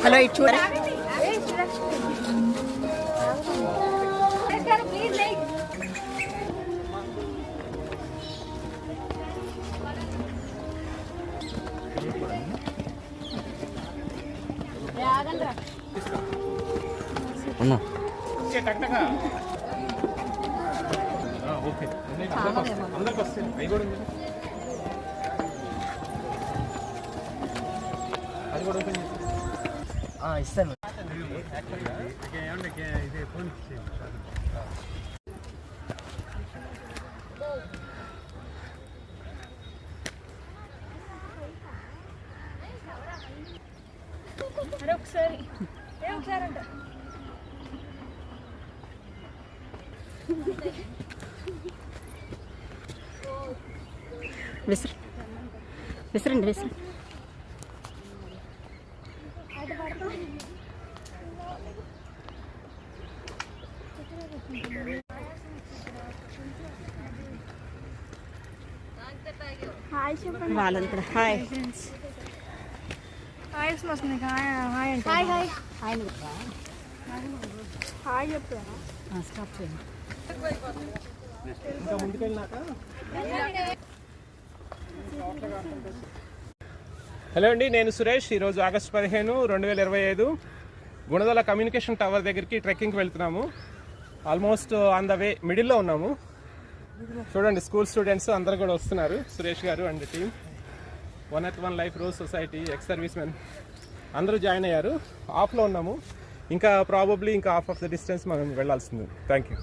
Hello ఇటు చూడ ఇస్తాను. ఒకసారి అంట విసరండి విసరండి. హాయ్ చెప్పండి. వాళ్ళని కూడా హాయ్ హాయ్ వస్తుంది. హాయ్ అంటే హాయ్ హాయ్ హాయ్ చెప్పారా? స్టాప్ చేయండి. ఇంకా ముందుకెళ్ళినాక హలో అండి, నేను సురేష్. ఈరోజు ఆగస్టు 15, 2025 గుణదల కమ్యూనికేషన్ టవర్ దగ్గరికి ట్రెక్కింగ్కి వెళ్తున్నాము. ఆల్మోస్ట్ ఆన్ ద వే మిడిల్లో ఉన్నాము. చూడండి, స్కూల్ స్టూడెంట్స్ అందరు కూడా వస్తున్నారు. సురేష్ గారు and team, 1 life rose society, ex service men అందరూ జాయిన్ అయ్యారు. ఆఫ్లో ఉన్నాము. ఇంకా ప్రాబబ్లీ ఇంకా హాఫ్ ఆఫ్ ద డిస్టెన్స్ మనం వెళ్ళాల్సింది. Thank you.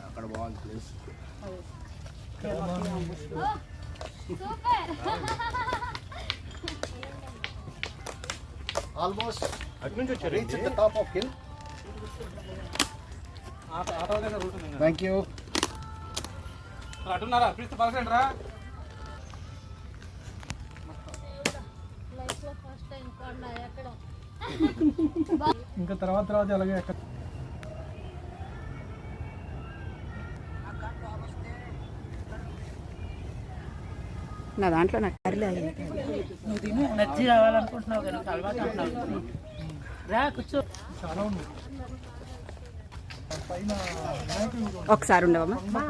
అక్కడ బాగుంది ప్లేస్. Almost అటు నుంచి వచ్చారు. reach at the top of hill. Thank you. అటున్నారా? ప్లీజ్ పలకండి రా. ఇంకా తర్వాత అలాగే ఎక్కడ నా దాంట్లో నాకు కర్రీ నువ్వు తిను, ఎనర్జీ రావాలనుకుంటున్నావు కదా, అలవాటు అంటున్నావు. రా కూర్చో. చాలా ఉంది. ఒకసారి ఉండవమ్మా.